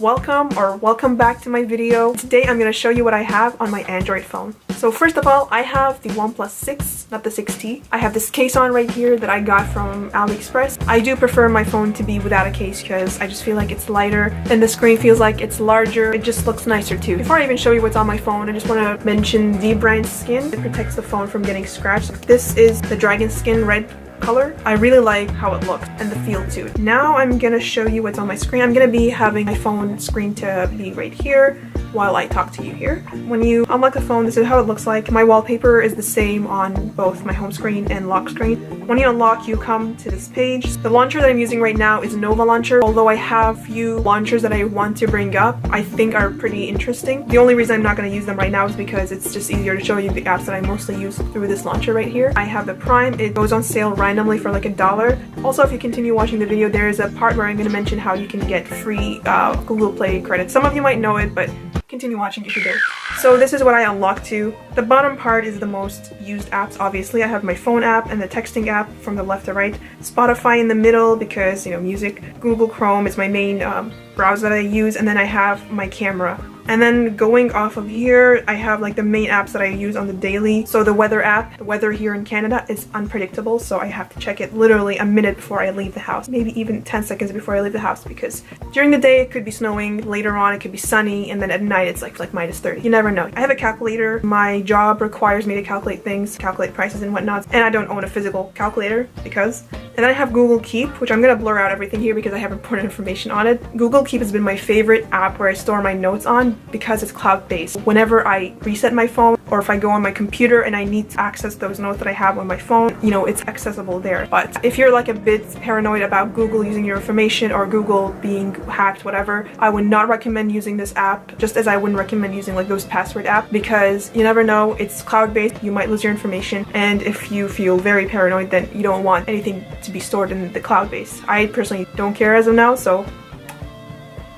Welcome back to my video. Today I'm going to show you what I have on my Android phone. So first of all, I have the OnePlus 6, not the 6T. I have this case on right here that I got from AliExpress. I do prefer my phone to be without a case because I just feel like it's lighter and the screen feels like it's larger. It just looks nicer too. Before I even show you what's on my phone, I just want to mention the brand skin. It protects the phone from getting scratched. This is the dragon skin red color. I really like how it looks and the feel to it. Now I'm gonna show you what's on my screen. I'm gonna be having my phone screen to be right here while I talk to you here. When you unlock the phone, this is how it looks like. My wallpaper is the same on both my home screen and lock screen. When you unlock, you come to this page. The launcher that I'm using right now is Nova launcher. Although I have few launchers that I want to bring up, I think are pretty interesting. The only reason I'm not going to use them right now is because it's just easier to show you the apps that I mostly use through this launcher right here. I have the Prime. It goes on sale randomly for like $1. Also, if you continue watching the video, there is a part where I'm going to mention how you can get free Google Play credits. Some of you might know it, but continue watching if you do. So this is what I unlocked to. The bottom part is the most used apps. Obviously, I have my phone app and the texting app from the left to right. Spotify in the middle because, you know, music. Google Chrome is my main browser that I use, and then I have my camera. And then going off of here, I have like the main apps that I use on the daily. So the weather app, the weather here in Canada is unpredictable, so I have to check it literally a minute before I leave the house, maybe even 10 seconds before I leave the house, because during the day it could be snowing, later on it could be sunny, and then at night it's like -30. You never know. I have a calculator. My job requires me to calculate things, calculate prices and whatnot, and I don't own a physical calculator because. And then I have Google Keep, which I'm gonna blur out everything here because I have important information on it. Google Keep has been my favorite app where I store my notes on because it's cloud-based. Whenever I reset my phone or if I go on my computer and I need to access those notes that I have on my phone, you know, it's accessible there. But if you're like a bit paranoid about Google using your information or Google being hacked, whatever, I would not recommend using this app, just as I wouldn't recommend using like those password apps, because you never know, it's cloud-based, you might lose your information, and if you feel very paranoid, then you don't want anything to be stored in the cloud base. I personally don't care as of now, so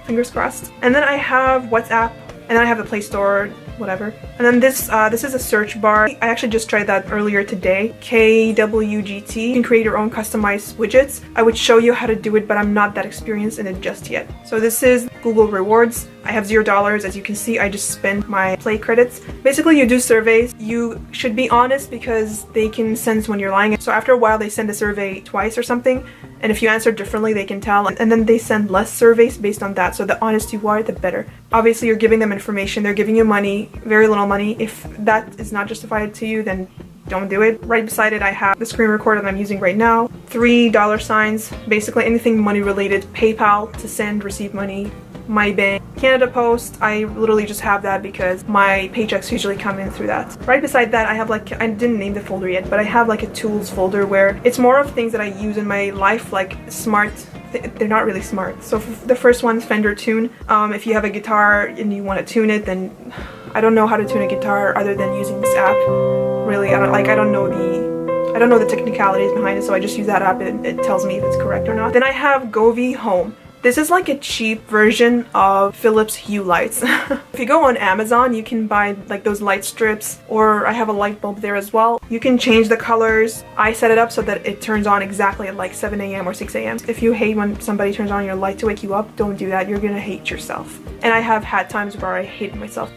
fingers crossed. And then I have WhatsApp, and then I have the Play Store, whatever. And then this is a search bar. I actually just tried that earlier today. KWGT. You can create your own customized widgets. I would show you how to do it, but I'm not that experienced in it just yet. So this is Google Rewards. I have $0. As you can see, I just spent my Play credits. Basically, you do surveys. You should be honest because they can sense when you're lying. So after a while, they send a survey twice or something. And if you answer differently, they can tell. And then they send less surveys based on that. So the honest you are, the better. Obviously, you're giving them information. They're giving you money, very little money. If that is not justified to you, then don't do it. Right beside it, I have the screen recorder that I'm using right now. $3 signs, basically anything money related. PayPal to send, receive money. My bank. Canada Post, I literally just have that because my paychecks usually come in through that. Right beside that, I have like, I didn't name the folder yet, but I have like a tools folder where it's more of things that I use in my life, like smart. They're not really smart. So the first one's Fender Tune. If you have a guitar and you want to tune it, then I don't know how to tune a guitar other than using this app. Really, I don't know the technicalities behind it, so I just use that app and it tells me if it's correct or not. Then I have Govee Home. This is like a cheap version of Philips Hue lights. If you go on Amazon, you can buy like those light strips, or I have a light bulb there as well. You can change the colors. I set it up so that it turns on exactly at like 7 a.m. or 6 a.m. If you hate when somebody turns on your light to wake you up, don't do that. You're gonna hate yourself. And I have had times where I hate myself.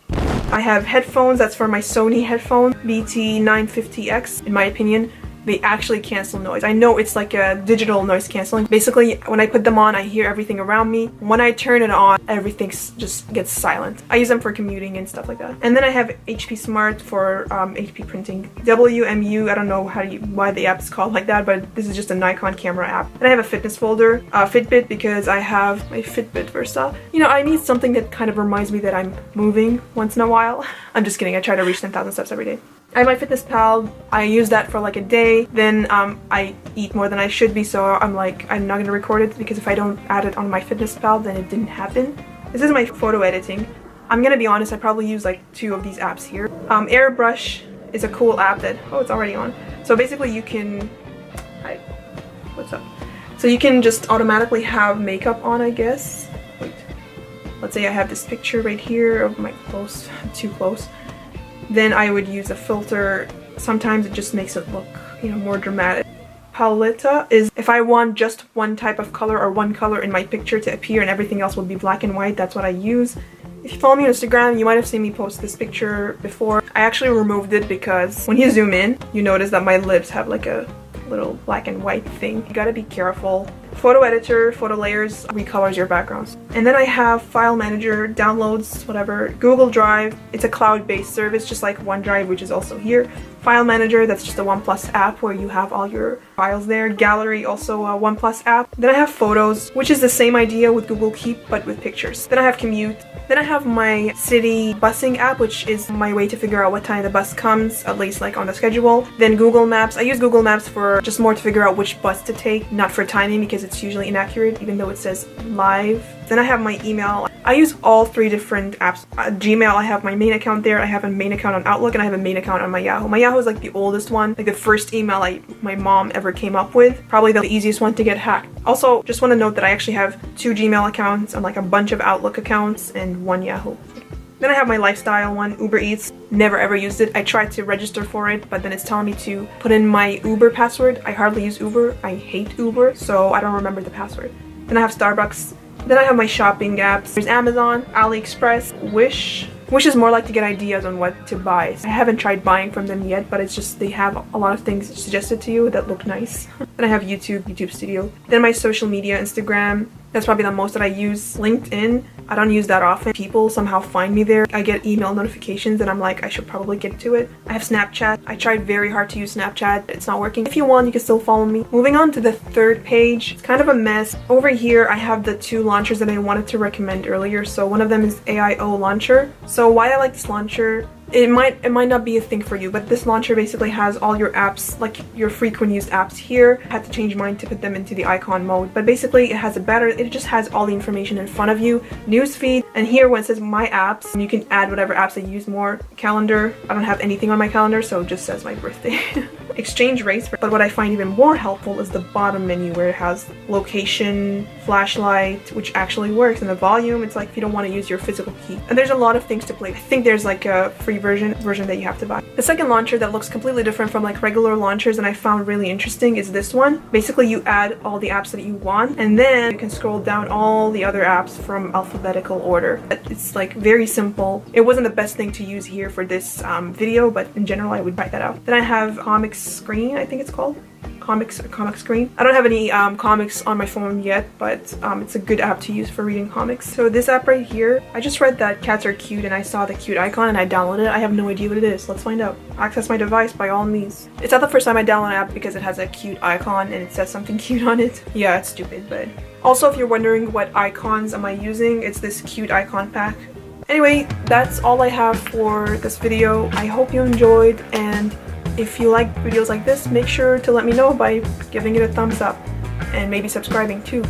I have headphones. That's for my Sony headphone, BT950X, in my opinion. They actually cancel noise. I know it's like a digital noise canceling. Basically, when I put them on, I hear everything around me. When I turn it on, everything just gets silent. I use them for commuting and stuff like that. And then I have HP Smart for HP printing. WMU, I don't know why the app is called like that, but this is just a Nikon camera app. And I have a fitness folder, Fitbit, because I have my Fitbit Versa. You know, I need something that kind of reminds me that I'm moving once in a while. I'm just kidding, I try to reach 10,000 steps every day. I have my FitnessPal. I use that for like a day. Then I eat more than I should be, so I'm like, I'm not gonna record it because if I don't add it on my FitnessPal, then it didn't happen. This is my photo editing. I'm gonna be honest, I probably use like 2 of these apps here. Airbrush is a cool app that, oh, it's already on. So basically you can, hi, what's up? So you can just automatically have makeup on, I guess. Wait, let's say I have this picture right here of my close, too close. Then I would use a filter. Sometimes it just makes it look, you know, more dramatic. palette is if I want just one type of color or one color in my picture to appear and everything else would be black and white. That's what I use. If you follow me on Instagram, you might have seen me post this picture before. I actually removed it because when you zoom in, you notice that my lips have like a little black and white thing. You gotta be careful. Photo editor, photo layers, recolors your backgrounds. And then I have file manager, downloads, whatever, Google Drive. It's a cloud-based service just like OneDrive, which is also here. File manager, that's just a OnePlus app where you have all your files there. Gallery, also a OnePlus app. Then I have photos, which is the same idea with Google Keep but with pictures. Then I have commute. Then I have my city busing app, which is my way to figure out what time the bus comes, at least like on the schedule. Then Google Maps. I use Google Maps for just more to figure out which bus to take, not for timing because it's usually inaccurate even though it says live. Then I have my email. I use all three different apps. Gmail, I have my main account there. I have a main account on Outlook and I have a main account on my Yahoo. My Yahoo is like the oldest one, like the first email my mom ever came up with. Probably the easiest one to get hacked. Also, just want to note that I actually have 2 Gmail accounts and like a bunch of Outlook accounts and 1 Yahoo. Then I have my lifestyle one, Uber Eats. Never ever used it. I tried to register for it, but then it's telling me to put in my Uber password. I hardly use Uber. I hate Uber, so I don't remember the password. Then I have Starbucks. Then I have my shopping apps. There's Amazon, AliExpress, Wish. Wish is more like to get ideas on what to buy. I haven't tried buying from them yet, but it's just they have a lot of things suggested to you that look nice. Then I have YouTube Studio. Then my social media, Instagram. That's probably the most that I use. LinkedIn, I don't use that often. People somehow find me there. I get email notifications and I'm like, I should probably get to it. I have Snapchat. I tried very hard to use Snapchat. It's not working. If you want, you can still follow me. Moving on to the third page. It's kind of a mess. Over here, I have the 2 launchers that I wanted to recommend earlier. So one of them is AIO launcher. So why I like this launcher, it might not be a thing for you, but this launcher basically has all your apps, like your frequent used apps here. I had to change mine to put them into the icon mode, but basically it has it just has all the information in front of you. Newsfeed, and here when it says my apps, you can add whatever apps I use more. Calendar, I don't have anything on my calendar, so it just says my birthday. Exchange rates, but what I find even more helpful is the bottom menu where it has location, flashlight, which actually works, and the volume. It's like if you don't want to use your physical key. And there's a lot of things to play. I think there's like a free version that you have to buy. The second launcher that looks completely different from like regular launchers and I found really interesting is this one. Basically you add all the apps that you want and then you can scroll down all the other apps from alphabetical order. It's like very simple. It wasn't the best thing to use here for this video, but in general I would try that out. Then I have comic screen, I think it's called. Comic screen. I don't have any comics on my phone yet, but it's a good app to use for reading comics. So this app right here, I just read that cats are cute and I saw the cute icon and I downloaded it. I have no idea what it is. Let's find out. Access my device by all means. It's not the first time I download an app because it has a cute icon and it says something cute on it. Yeah, it's stupid, but also if you're wondering what icons am I using, it's this cute icon pack. Anyway, that's all I have for this video. I hope you enjoyed, and if you like videos like this, make sure to let me know by giving it a thumbs up and maybe subscribing too.